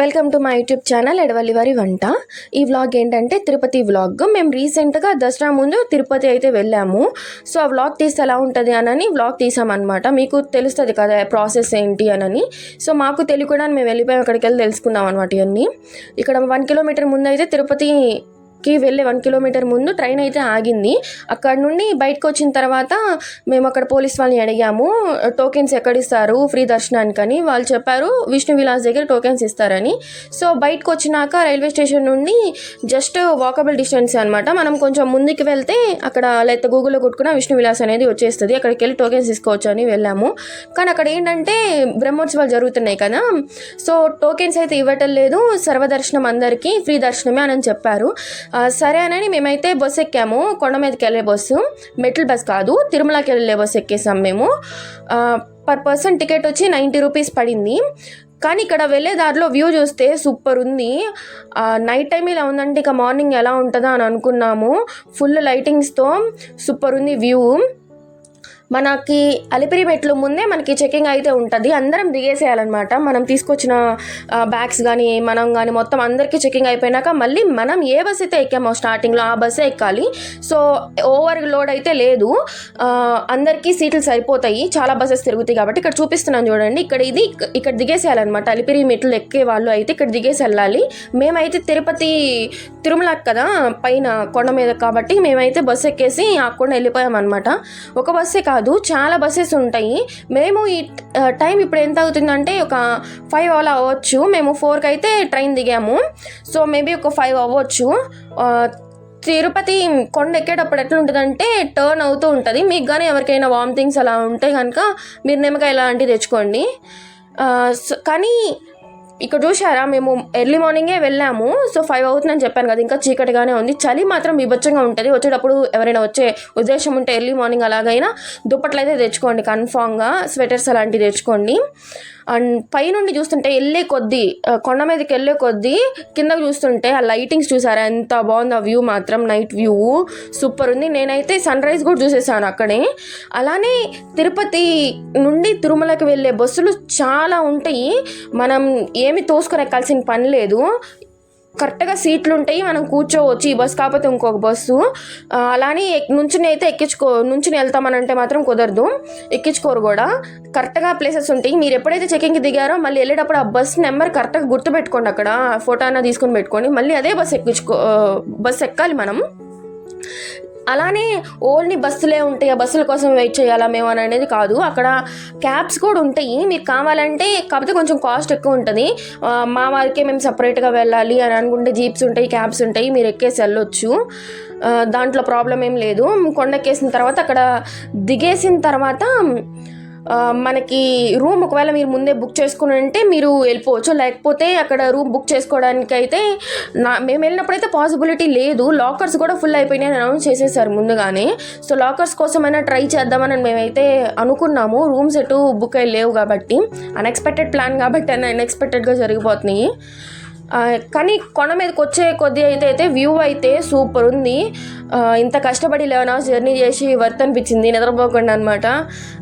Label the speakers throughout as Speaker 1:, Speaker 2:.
Speaker 1: Welcome to my YouTube channel Edavalli వారి వంట. ఈ వ్లాగ్ ఏంటంటే తిరుపతి వ్లాగ్. మేము రీసెంట్గా దసరా ముందు తిరుపతి అయితే వెళ్ళాము. సో ఆ వ్లాగ్ తీస్తే ఎలా ఉంటుంది అని వ్లాగ్ తీసామన్నమాట. మీకు తెలుస్తుంది కదా ప్రాసెస్ ఏంటి అని. సో మాకు తెలియకుండా మేము వెళ్ళిపోయాం, అక్కడికి వెళ్ళి తెలుసుకున్నాం అనమాట. ఇవన్నీ ఇక్కడ 1 కిలోమీటర్ ముందు అయితే తిరుపతికి వెళ్ళే 1 కిలోమీటర్ ముందు ట్రైన్ అయితే ఆగింది. అక్కడ నుండి బయటకు వచ్చిన తర్వాత మేము అక్కడ పోలీస్ వాళ్ళని అడిగాము, టోకెన్స్ ఎక్కడిస్తారు ఫ్రీ దర్శనానికి అని. వాళ్ళు చెప్పారు విష్ణు విలాస్ దగ్గర టోకెన్స్ ఇస్తారని. సో బయటకు వచ్చినాక రైల్వే స్టేషన్ నుండి జస్ట్ వాకబుల్ డిస్టెన్స్ అనమాట. మనం కొంచెం ముందుకు వెళ్తే అక్కడ లేకపోతే గూగుల్లో కొట్టుకున్న విష్ణు విలాస్ అనేది వచ్చేస్తుంది. అక్కడికి వెళ్ళి టోకెన్స్ తీసుకోవచ్చు అని వెళ్ళాము. కానీ అక్కడ ఏంటంటే బ్రహ్మోత్సవాలు జరుగుతున్నాయి కదా, సో టోకెన్స్ అయితే ఇవ్వటం లేదు, సర్వదర్శనం అందరికీ ఫ్రీ దర్శనమే అని చెప్పారు. సరే అని మేమైతే బస్సు ఎక్కాము. కొండ మీదకి వెళ్ళే బస్సు, మెట్ల బస్ కాదు, తిరుమలకి వెళ్ళే బస్సు ఎక్కేసాం మేము. పర్ పర్సన్ టికెట్ వచ్చి 90 రూపీస్ పడింది. కానీ ఇక్కడ వెళ్ళే దారిలో వ్యూ చూస్తే సూపర్ ఉంది. నైట్ టైం ఇలా ఉందంటే ఇక మార్నింగ్ ఎలా ఉంటుందా అని అనుకున్నాము. ఫుల్ లైటింగ్స్తో సూపర్ ఉంది వ్యూ. మనకి అలిపిరి మెట్లు ముందే మనకి చెకింగ్ అయితే ఉంటుంది. అందరం దిగేసేయాలన్నమాట. మనం తీసుకొచ్చిన బ్యాగ్స్ కానీ మనం కానీ మొత్తం అందరికీ చెకింగ్ అయిపోయినాక మళ్ళీ మనం ఏ బస్ అయితే ఎక్కామో స్టార్టింగ్లో ఆ బస్సే ఎక్కాలి. సో ఓవర్ లోడ్ అయితే లేదు, అందరికీ సీట్లు సరిపోతాయి. చాలా బస్సెస్ తిరుగుతాయి కాబట్టి ఇక్కడ చూపిస్తున్నాను చూడండి. ఇక్కడ దిగేసేయాలన్నమాట. అలిపిరి మెట్లు ఎక్కే వాళ్ళు అయితే ఇక్కడ దిగేసి వెళ్ళాలి. మేమైతే తిరుమల కదా పైన కొండ మీద కాబట్టి మేమైతే బస్సు ఎక్కేసి ఆకుండా వెళ్ళిపోయామన్నమాట. ఒక బస్సే కాదు, చాలా బస్సెస్ ఉంటాయి. మేము ఈ టైం ఇప్పుడు ఎంత అవుతుందంటే ఒక 5 అలా అవ్వచ్చు. మేము 4కి అయితే ట్రైన్ దిగాము. సో మేబీ ఒక 5 అవ్వచ్చు. తిరుపతి కొండ ఎక్కేటప్పుడు ఎట్లా ఉంటుందంటే టర్న్ అవుతూ ఉంటుంది. మీకు కానీ ఎవరికైనా వామిటింగ్స్ అలా ఉంటే కనుక మీరు నిమ్మకాయ ఇలాంటివి తెచ్చుకోండి. కానీ ఇక్కడ చూసారా, మేము ఎర్లీ మార్నింగే వెళ్ళాము. సో 5 అవుతుందని చెప్పాను కదా, ఇంకా చీకటిగానే ఉంది. చలి మాత్రం విభత్సంగా ఉంటుంది. వచ్చేటప్పుడు ఎవరైనా వచ్చే ఉద్దేశం ఉంటే ఎర్లీ మార్నింగ్ అలాగైనా దుప్పట్లు అయితే తెచ్చుకోండి, కన్ఫామ్గా స్వెటర్స్ అలాంటివి తెచ్చుకోండి. అండ్ పైనుండి చూస్తుంటే కొండ మీదకి వెళ్ళే కొద్దీ కిందకు చూస్తుంటే ఆ లైటింగ్స్ చూసారా ఎంత బాగుంది. ఆ వ్యూ మాత్రం నైట్ వ్యూ సూపర్ ఉంది. నేనైతే సన్ రైజ్ కూడా చూసేసాను అక్కడే. అలానే తిరుపతి నుండి తిరుమలకి వెళ్ళే బస్సులు చాలా ఉంటాయి. మనం ఏమి తోసుకొని ఎక్కాల్సిన పని లేదు, కరెక్ట్గా సీట్లు ఉంటాయి, మనం కూర్చోవచ్చు. ఈ బస్సు కాకపోతే ఇంకొక బస్సు. అలానే నుంచుని వెళ్తామనంటే మాత్రం కుదరదు, ఎక్కించుకోరు కూడా. కరెక్ట్గా ప్లేసెస్ ఉంటాయి. మీరు ఎప్పుడైతే చెకింగ్కి దిగారో మళ్ళీ వెళ్ళేటప్పుడు ఆ బస్ నెంబర్ కరెక్ట్గా గుర్తుపెట్టుకోండి. అక్కడ ఫోటో అయినా తీసుకొని పెట్టుకోండి. మళ్ళీ అదే బస్సు ఎక్కాలి మనం. అలానే ఓన్లీ బస్సులే ఉంటాయి, ఆ బస్సుల కోసం వెయిట్ చేయాలా మేము అని అనేది కాదు. అక్కడ క్యాబ్స్ కూడా ఉంటాయి. మీకు కావాలంటే, కాకపోతే కొంచెం కాస్ట్ ఎక్కువ ఉంటుంది. మా వారికే మేము సపరేట్గా వెళ్ళాలి అని అనుకుంటే జీప్స్ ఉంటాయి, క్యాబ్స్ ఉంటాయి, మీరు ఎక్కేసి వెళ్ళొచ్చు. దాంట్లో ప్రాబ్లం ఏం లేదు. కొండ ఎక్కేసిన తర్వాత అక్కడ దిగేసిన తర్వాత మనకి రూమ్ ఒకవేళ మీరు ముందే బుక్ చేసుకుని ఉంటే మీరు వెళ్ళిపోవచ్చు. లేకపోతే అక్కడ రూమ్ బుక్ చేసుకోవడానికి అయితే మేము వెళ్ళినప్పుడైతే పాసిబిలిటీ లేదు. లాకర్స్ కూడా ఫుల్ అయిపోయినాయి అనౌన్స్ చేసేసారు ముందుగానే. సో లాకర్స్ కోసమైనా ట్రై చేద్దామని మేమైతే అనుకున్నాము. రూమ్స్ ఎటు బుక్ అయ్యి లేవు కాబట్టి, అన్ఎక్స్పెక్టెడ్ ప్లాన్ కాబట్టి అన్ఎక్స్పెక్టెడ్గా జరిగిపోతున్నాయి. కానీ కొండ మీదకి వచ్చే కొద్ది అయితే వ్యూ అయితే సూపర్ ఉంది. ఇంత కష్టపడి 11 hours జర్నీ చేసి వర్త్ అనిపించింది, నిద్రపోకుండా అనమాట.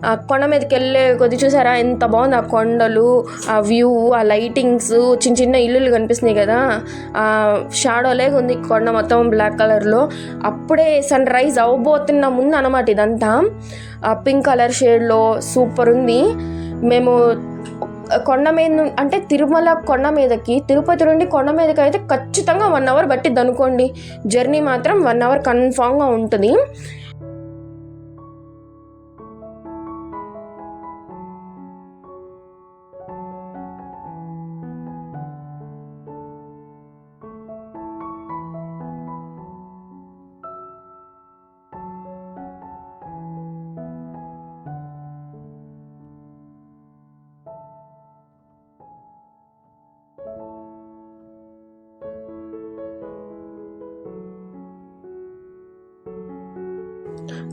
Speaker 1: ఆ కొండ మీదకి వెళ్ళే కొద్ది చూసారా ఎంత బాగుంది. ఆ కొండలు, ఆ వ్యూ, ఆ లైటింగ్స్, చిన్న చిన్న ఇల్లులు కనిపిస్తున్నాయి కదా, ఆ షాడోలేగా ఉంది కొండ మొత్తం బ్లాక్ కలర్లో. అప్పుడే సన్ రైజ్ అవ్వబోతున్న ముందు అనమాట ఇదంతా. పింక్ కలర్ షేడ్లో సూపర్ ఉంది. మేము కొండ మీద అంటే తిరుమల కొండ మీదకి, తిరుపతి నుండి కొండ మీదకి అయితే ఖచ్చితంగా 1 hour పట్టిద్ది అనుకోండి. జర్నీ మాత్రం 1 hour కన్ఫామ్గా ఉంటుంది.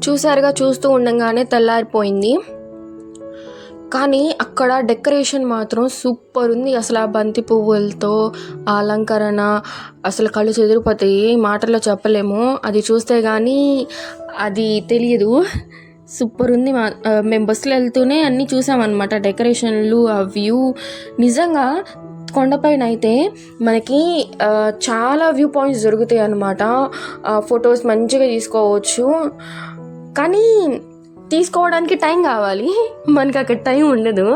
Speaker 1: చూసారుగా, చూస్తూ ఉండగానే తెల్లారిపోయింది. కానీ అక్కడ డెకరేషన్ మాత్రం సూపర్ ఉంది. అసలు ఆ బంతి పువ్వులతో ఆ అలంకరణ అసలు కళ్ళు చెదిరిపోతాయి, మాటల్లో చెప్పలేము. అది చూస్తే కానీ అది తెలియదు. సూపర్ ఉంది. మేము బస్సులో వెళ్తూనే అన్నీ చూసామన్నమాట, డెకరేషన్లు, ఆ వ్యూ. నిజంగా కొండపైన అయితే మనకి చాలా వ్యూ పాయింట్స్ దొరుకుతాయి అన్నమాట. ఫొటోస్ మంచిగా తీసుకోవచ్చు, కానీ తీసుకోవడానికి టైం కావాలి. మనకి అక్కడ టైం ఉండదు,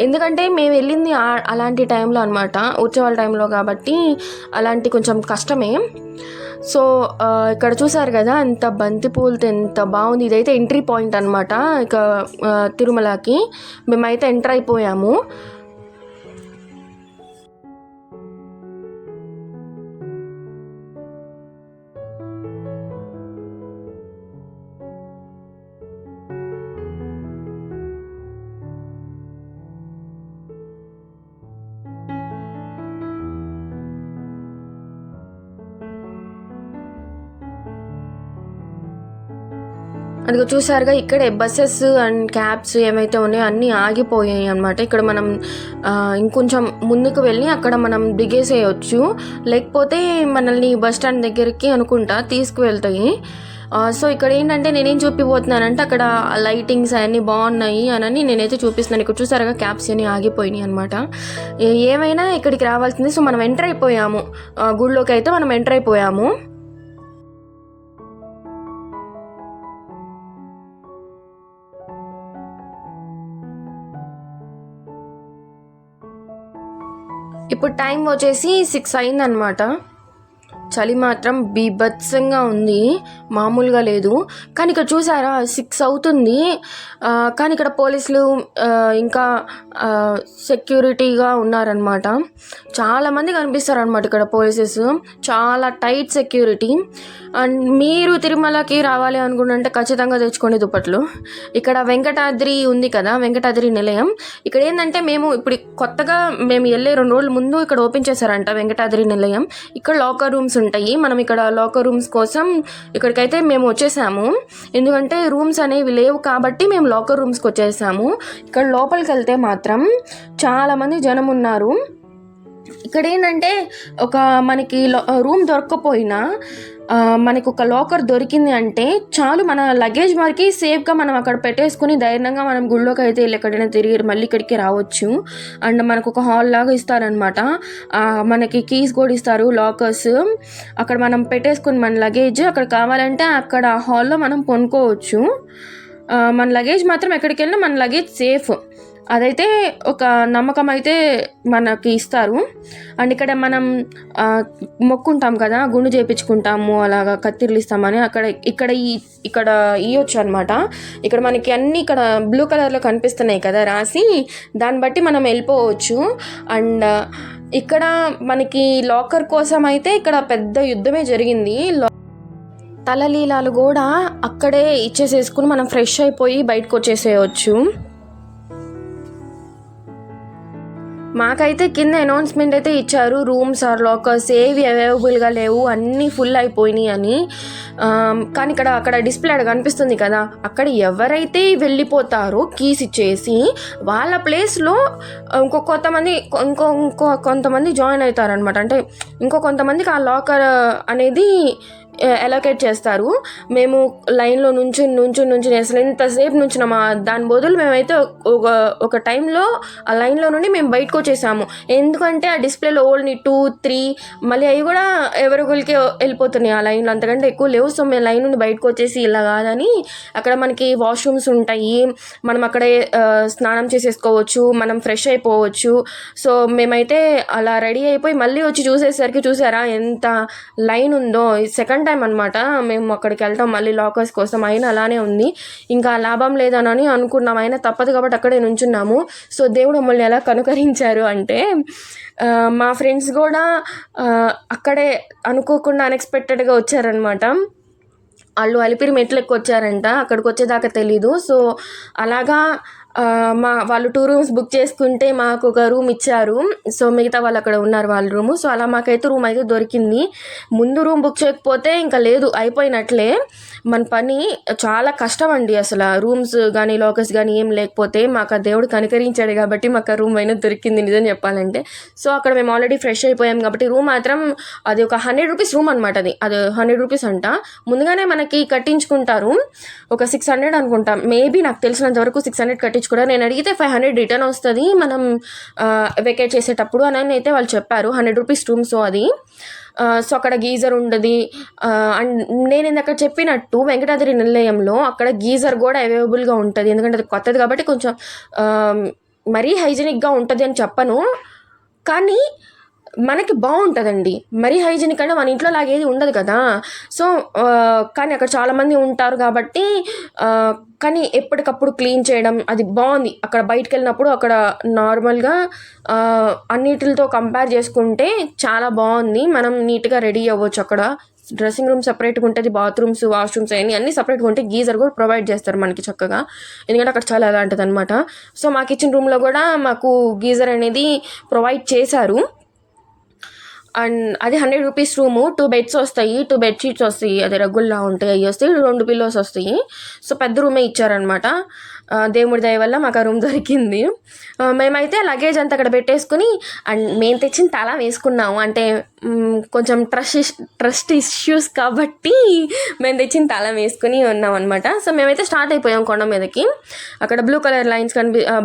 Speaker 1: ఎందుకంటే మేము వెళ్ళింది అలాంటి టైంలో అనమాట, ఉత్సవాల టైంలో, కాబట్టి అలాంటి కొంచెం కష్టమే. సో ఇక్కడ చూసారు కదా అంత బంతి పూలతో ఎంత బాగుంది. ఇదైతే ఎంట్రీ పాయింట్ అనమాట ఇక తిరుమలకి. మేమైతే ఎంటర్ అయిపోయాము. అదిగో చూసారుగా, ఇక్కడే బస్సెస్ అండ్ క్యాబ్స్ ఏమైతే ఉన్నాయో అన్నీ ఆగిపోయాయి అనమాట. ఇక్కడ మనం ఇంకొంచెం ముందుకు వెళ్ళి అక్కడ మనం దిగేసేయచ్చు, లేకపోతే మనల్ని బస్ స్టాండ్ దగ్గరికి అనుకుంటా తీసుకువెళ్తాయి. సో ఇక్కడ ఏంటంటే నేనేం చూపిపోతున్నానంటే అక్కడ లైటింగ్స్ అవన్నీ బాగున్నాయి అని నేనైతే చూపిస్తున్నాను. ఇక్కడ చూసారుగా క్యాబ్స్ అన్నీ ఆగిపోయినాయి అనమాట. ఏమైనా ఇక్కడికి రావాల్సింది. సో మనం ఎంటర్ అయిపోయాము, గుడిలోకి అయితే మనం ఎంటర్ అయిపోయాము. ఇప్పుడు టైం వచ్చేసి 6 అయిందనమాట. చలి మాత్రం బీభత్సంగా ఉంది, మామూలుగా లేదు. కానీ ఇక్కడ చూసారా 6 అవుతుంది, కానీ ఇక్కడ పోలీసులు ఇంకా సెక్యూరిటీగా ఉన్నారనమాట. చాలామంది కనిపిస్తారనమాట ఇక్కడ పోలీసెస్, చాలా టైట్ సెక్యూరిటీ. అండ్ మీరు తిరుమలకి రావాలి అనుకుంటుంటే ఖచ్చితంగా తెచ్చుకోండి దుప్పట్లు. ఇక్కడ వెంకటాద్రి ఉంది కదా, వెంకటాద్రి నిలయం. ఇక్కడ ఏంటంటే ఇప్పుడు కొత్తగా మేము వెళ్ళే 2 రోజుల ముందు ఇక్కడ ఓపెన్ చేశారంట వెంకటాద్రి నిలయం. ఇక్కడ లాకర్ రూమ్స్ ఉంటాయి. మనం ఇక్కడ లాకర్ రూమ్స్ కోసం ఇక్కడికైతే మేము వచ్చేసాము, ఎందుకంటే రూమ్స్ అనేవి లేవు కాబట్టి మేము లాకర్ రూమ్స్కి వచ్చేసాము. ఇక్కడ లోపలికి వెళ్తే మాత్రం చాలామంది జనం ఉన్నారు. ఇక్కడ ఏంటంటే మనకి రూమ్ దొరకకపోయినా మనకు ఒక లాకర్ దొరికింది అంటే చాలు, మన లగేజ్ మనకి సేఫ్గా మనం అక్కడ పెట్టేసుకుని ధైర్యంగా మనం గుళ్ళోకి అయితే వెళ్ళి ఎక్కడైనా తిరిగి మళ్ళీ ఇక్కడికి రావచ్చు. అండ్ మనకు ఒక హాల్ లాగా ఇస్తారనమాట, మనకి కీస్ కూడా ఇస్తారు, లాకర్స్. అక్కడ మనం పెట్టేసుకుని మన లగేజ్ అక్కడ కావాలంటే అక్కడ హాల్లో మనం కొనుక్కోవచ్చు. మన లగేజ్ మాత్రం ఎక్కడికి వెళ్ళినా మన లగేజ్ సేఫ్, అదైతే ఒక నమ్మకం అయితే మనకి ఇస్తారు. అండ్ ఇక్కడ మనం మొక్కుంటాం కదా, గుండు చేయించుకుంటాము, అలాగా కత్తిర్లు ఇస్తామని ఇక్కడ ఇవ్వచ్చు అనమాట. ఇక్కడ మనకి అన్నీ ఇక్కడ బ్లూ కలర్లో కనిపిస్తున్నాయి కదా రాసి, దాన్ని బట్టి మనం వెళ్ళిపోవచ్చు. అండ్ ఇక్కడ మనకి లాకర్ కోసం అయితే ఇక్కడ పెద్ద యుద్ధమే జరిగింది. తలలీలాలు కూడా అక్కడే ఇచ్చేసేసుకుని మనం ఫ్రెష్ అయిపోయి బయటకు వచ్చేసేయచ్చు. మాకైతే కింద అనౌన్స్మెంట్ అయితే ఇచ్చారు, రూమ్స్ ఆర్ లాకర్స్ ఏవి అవైలబుల్గా లేవు, అన్నీ ఫుల్ అయిపోయినాయి అని. కానీ అక్కడ డిస్ప్లే కనిపిస్తుంది కదా, అక్కడ ఎవరైతే వెళ్ళిపోతారో కీస్ ఇచ్చేసి వాళ్ళ ప్లేస్లో కొంతమంది జాయిన్ అవుతారనమాట. అంటే కొంతమందికి ఆ లాకర్ అనేది అలొకేట్ చేస్తారు. మేము లైన్లో నుంచి అసలు ఎంతసేపు నుంచినామా, దాని బదులు మేమైతే ఒక టైంలో ఆ లైన్లో నుండి మేము బయటకు వచ్చేసాము. ఎందుకంటే ఆ డిస్ప్లేలో ఓన్లీ 2, 3 మళ్ళీ అవి కూడా ఎవరికొలికే వెళ్ళిపోతున్నాయి, ఆ లైన్లో అంతకంటే ఎక్కువ లేవు. సో మేము లైన్ నుండి బయటకు వచ్చేసి ఇలా కాదని అక్కడ మనకి వాష్రూమ్స్ ఉంటాయి, మనం అక్కడే స్నానం చేసేసుకోవచ్చు, మనం ఫ్రెష్ అయిపోవచ్చు. సో మేమైతే అలా రెడీ అయిపోయి మళ్ళీ వచ్చి చూసేసరికి చూసారా ఎంత లైన్ ఉందో. సెకండ్ టైం అనమాట మేము అక్కడికి వెళ్తాం మళ్ళీ లాకర్స్ కోసం, అయినా అలానే ఉంది. ఇంకా లాభం లేదని అనుకున్నాం, అయినా తప్పదు కాబట్టి అక్కడే నుంచున్నాము. సో దేవుడు మమ్మల్ని ఎలా కనుకరించారు అంటే మా ఫ్రెండ్స్ కూడా అక్కడే అనుకోకుండా అన్ఎక్స్పెక్టెడ్గా వచ్చారనమాట. వాళ్ళు అలిపిరి మెట్లు ఎక్కి వచ్చారంట, అక్కడికి వచ్చేదాకా తెలీదు. సో అలాగా వాళ్ళు 2 రూమ్స్ బుక్ చేసుకుంటే మాకు ఒక రూమ్ ఇచ్చారు. సో మిగతా వాళ్ళు అక్కడ ఉన్నారు వాళ్ళ రూము. సో అలా మాకైతే రూమ్ అయితే దొరికింది. ముందు రూమ్ బుక్ చేయకపోతే ఇంకా లేదు, అయిపోయినట్లే. మన పని చాలా కష్టం అండి అసలు. రూమ్స్ కానీ లాకర్స్ కానీ ఏం లేకపోతే మాకు ఆ దేవుడు కనికరించాడు కాబట్టి మాకు ఆ రూమ్ అయినా దొరికింది నిజం చెప్పాలంటే. సో అక్కడ మేము ఆల్రెడీ ఫ్రెష్ అయిపోయాం కాబట్టి రూమ్ మాత్రం అది ఒక 100 రూపీస్ రూమ్ అనమాట. అది 100 రూపీస్ అంట. ముందుగానే మనకి కట్టించుకుంటారు, ఒక 600 అనుకుంటాం మేబీ, నాకు తెలిసినంత వరకు 600 కట్టించుకుంటారు. నేను అడిగితే 500 రిటర్న్ వస్తుంది మనం వెకేట్ చేసేటప్పుడు అని అయితే వాళ్ళు చెప్పారు. 100 రూపీస్ రూమ్. సో అది సో అక్కడ గీజర్ ఉండదు. అండ్ నేను ఇందాక చెప్పినట్టు వెంకటాద్రి నిలయంలో అక్కడ గీజర్ కూడా అవైలబుల్గా ఉంటుంది. ఎందుకంటే అది కొత్తది కాబట్టి కొంచెం మరీ హైజీనిక్గా ఉంటుంది అని చెప్పను, కానీ మనకి బాగుంటుందండి. మరీ హైజీనిక్ అంటే మన ఇంట్లో లాగేది ఉండదు కదా. సో కానీ అక్కడ చాలామంది ఉంటారు కాబట్టి కానీ ఎప్పటికప్పుడు క్లీన్ చేయడం అది బాగుంది. అక్కడ బయటకు వెళ్ళినప్పుడు అక్కడ నార్మల్గా అన్నిటితో కంపేర్ చేసుకుంటే చాలా బాగుంది. మనం నీట్గా రెడీ అవ్వచ్చు. అక్కడ డ్రెస్సింగ్ రూమ్ సపరేట్గా ఉంటుంది, బాత్రూమ్స్ వాష్రూమ్స్ అన్నీ సపరేట్గా ఉంటాయి. గీజర్ కూడా ప్రొవైడ్ చేస్తారు మనకి చక్కగా, ఎందుకంటే అక్కడ చాలా అలాంటిది అనమాట. సో మాకు ఇచ్చిన రూమ్లో కూడా మాకు గీజర్ అనేది ప్రొవైడ్ చేశారు. అండ్ అది 100 రూపీస్ రూము. 2 బెడ్స్ వస్తాయి, 2 బెడ్షీట్స్ వస్తాయి, అది రగ్గుల్లా ఉంటాయి, అవి వస్తాయి, 2 పిల్లోస్ వస్తాయి. సో పెద్ద రూమే ఇచ్చారనమాట. దేవుడి దయ వల్ల మాకు ఆ రూమ్ దొరికింది. మేమైతే లగేజ్ అంతా అక్కడ పెట్టేసుకుని అండ్ మేము తెచ్చిన తాళం వేసుకున్నాము. అంటే కొంచెం ట్రస్ట్ ఇష్యూస్ కాబట్టి మేము తెచ్చిన తాళం వేసుకుని ఉన్నాం అనమాట. సో మేమైతే స్టార్ట్ అయిపోయాం కొండ మీదకి. అక్కడ blue colour lines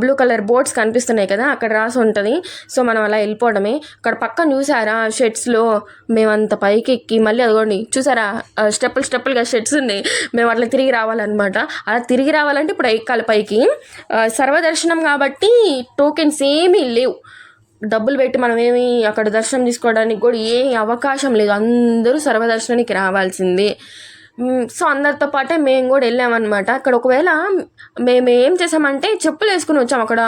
Speaker 1: blue colour boards కనిపిస్తున్నాయి కదా, అక్కడ రాసి ఉంటుంది. సో మనం అలా వెళ్ళిపోవడమే. అక్కడ పక్కన చూసారా షెడ్స్లో మేమంత పైకి ఎక్కి మళ్ళీ అదిగోండి చూసారా స్టెప్పులుగా షెడ్స్ ఉన్నాయి. మేము అట్లా తిరిగి రావాలన్నమాట. అలా తిరిగి రావాలంటే ఇప్పుడు ఎక్కాలి పైకి. సర్వదర్శనం కాబట్టి టోకెన్స్ ఏమీ లేవు, డబ్బులు పెట్టి మనం ఏమి అక్కడ దర్శనం తీసుకోవడానికి కూడా ఏ అవకాశం లేదు. అందరూ సర్వదర్శనానికి రావాల్సిందే. సో అందరితో పాటే మేము కూడా వెళ్ళామన్నమాట. అక్కడ ఒకవేళ మేము ఏం చేసామంటే చెప్పులు వేసుకుని వచ్చాము. అక్కడ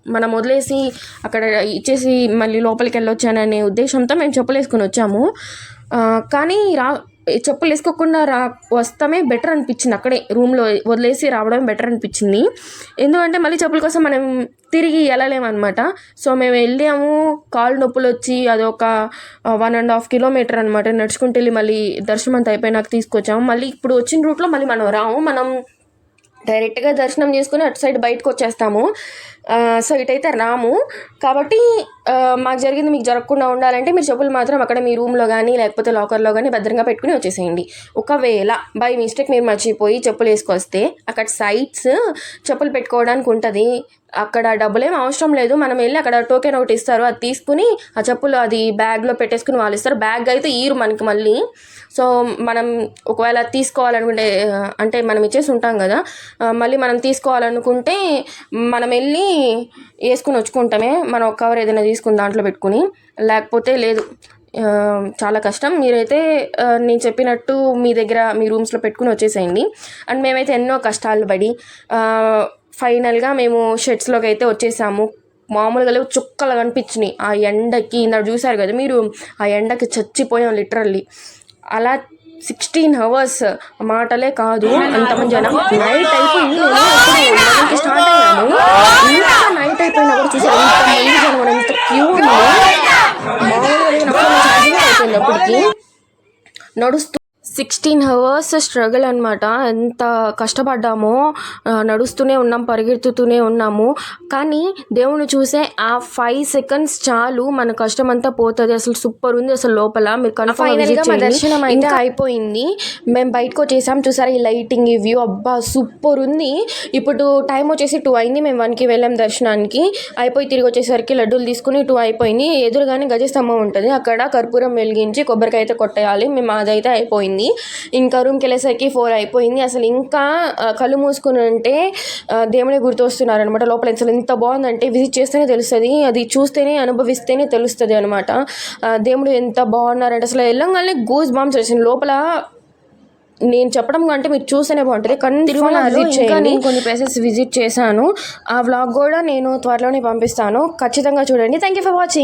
Speaker 1: మనం వదిలేసి అక్కడ ఇచ్చేసి మళ్ళీ లోపలికి వెళ్ళొచ్చాననే ఉద్దేశంతో మేము చెప్పులు వేసుకొని వచ్చాము. కానీ చెప్పులు వేసుకోకుండా వస్తామే బెటర్ అనిపించింది. అక్కడే రూమ్లో వదిలేసి రావడం బెటర్ అనిపించింది. ఎందుకంటే మళ్ళీ చెప్పుల కోసం మనం తిరిగి వెళ్ళలేమన్నమాట. సో మేము వెళ్ళాము, కాళ్ళు నొప్పులు వచ్చి అదొక 1.5 కిలోమీటర్ అనమాట నడుచుకుంటూ వెళ్ళి మళ్ళీ దర్శనం అంతా అయిపోయినాక తీసుకొచ్చాము. మళ్ళీ ఇప్పుడు వచ్చిన రూట్లో మళ్ళీ మనం రాము, మనం డైరెక్ట్గా దర్శనం చేసుకుని అటు సైడ్ బయటకు వచ్చేస్తాము. సో ఇటైతే రాము. కాబట్టి మాకు జరిగింది మీకు జరగకుండా ఉండాలంటే మీరు చెప్పులు మాత్రం అక్కడ మీ రూమ్లో కానీ లేకపోతే లాకర్లో కానీ భద్రంగా పెట్టుకుని వచ్చేసేయండి. ఒకవేళ బై మిస్టేక్ మీరు మర్చిపోయి చెప్పులు వేసుకొస్తే అక్కడ సైడ్స్ చెప్పులు పెట్టుకోవడానికి ఉంటుంది. అక్కడ డబ్బులేం అవసరం లేదు, మనం వెళ్ళి అక్కడ టోకెన్ ఒకటి ఇస్తారు, అది తీసుకుని ఆ చెప్పులు అది బ్యాగ్లో పెట్టేసుకుని వాళ్ళు ఇస్తారు. బ్యాగ్ అయితే ఈరు మనకి మళ్ళీ. సో మనం ఒకవేళ తీసుకోవాలనుకుంటే అంటే మనం ఇచ్చేసి ఉంటాం కదా, మళ్ళీ మనం తీసుకోవాలనుకుంటే మనం వెళ్ళి వేసుకుని వచ్చుకుంటామే. మనం ఒక కవర్ ఏదైనా తీసుకుని దాంట్లో పెట్టుకుని, లేకపోతే లేదు, చాలా కష్టం. మీరైతే నేను చెప్పినట్టు మీ దగ్గర మీ రూమ్స్లో పెట్టుకుని వచ్చేసేయండి. అండ్ మేమైతే ఎన్నో కష్టాలు పడి ఫైనల్గా మేము షెడ్స్లోకి అయితే వచ్చేసాము. మామూలుగా లేవు, చుక్కలు కనిపించినాయి ఆ ఎండకి. ఇందాక చూసారు కదా మీరు, ఆ ఎండకి చచ్చిపోయాం లిటరల్లీ. అలా 16 hours మాటలే కాదు, అంతమంది జనం. నైట్ అయిపోయింది, స్టార్ట్ అయ్యాము. ఇంకా నైట్ అయిపోయినా కూడా చూసారు ఇంతమంది జనం, ఎంత క్యూ ఉంది. మామూలుగా అయిపోయింది అప్పటికి. నడుస్తూ 16 hours స్ట్రగుల్ అనమాట. ఎంత కష్టపడ్డామో, నడుస్తూనే ఉన్నాం, పరిగెత్తుతూనే ఉన్నాము. కానీ దేవుని చూసే ఆ 5 seconds చాలు, మన కష్టం అంతా పోతుంది. అసలు సూపర్ ఉంది అసలు లోపల. మీరు ఫైనల్గా మా దర్శనం అయితే అయిపోయింది. మేము బయటకు వచ్చేసాం. చూసారా ఈ లైటింగ్, ఈ వ్యూ, అబ్బా సూపర్ ఉంది. ఇప్పుడు టైం వచ్చేసి 2 అయింది. మేము 1కి వెళ్ళాం దర్శనానికి. అయిపోయి తిరిగి వచ్చేసరికి లడ్డూలు తీసుకుని 2 అయిపోయింది. ఎదురుగానే గజస్తంభం ఉంటుంది, అక్కడ కర్పూరం వెలిగించి కొబ్బరికాయ అయితే కొట్టేయాలి. మేము అదైతే అయిపోయింది. ఇంకా రూమ్కి వెళ్ళేసరికి 4 అయిపోయింది. అసలు ఇంకా కళ్ళు మూసుకుని ఉంటే దేవుడే గుర్తొస్తున్నారు అనమాట. లోపల అసలు ఎంత బాగుందంటే విజిట్ చేస్తేనే తెలుస్తుంది, అది చూస్తేనే అనుభవిస్తేనే తెలుస్తుంది అనమాట. దేవుడు ఎంత బాగున్నారంటే అసలు వెళ్ళంగానే గూస్ బాంబ్స్ వచ్చింది లోపల. నేను చెప్పడం కంటే మీరు చూస్తేనే బాగుంటుంది. కానీ తిరుమలలో ఇంకా నేను కొన్ని ప్లేసెస్ విజిట్ చేశాను. ఆ వ్లాగ్ కూడా నేను త్వరలోనే పంపిస్తాను, ఖచ్చితంగా చూడండి. Thank you for watching.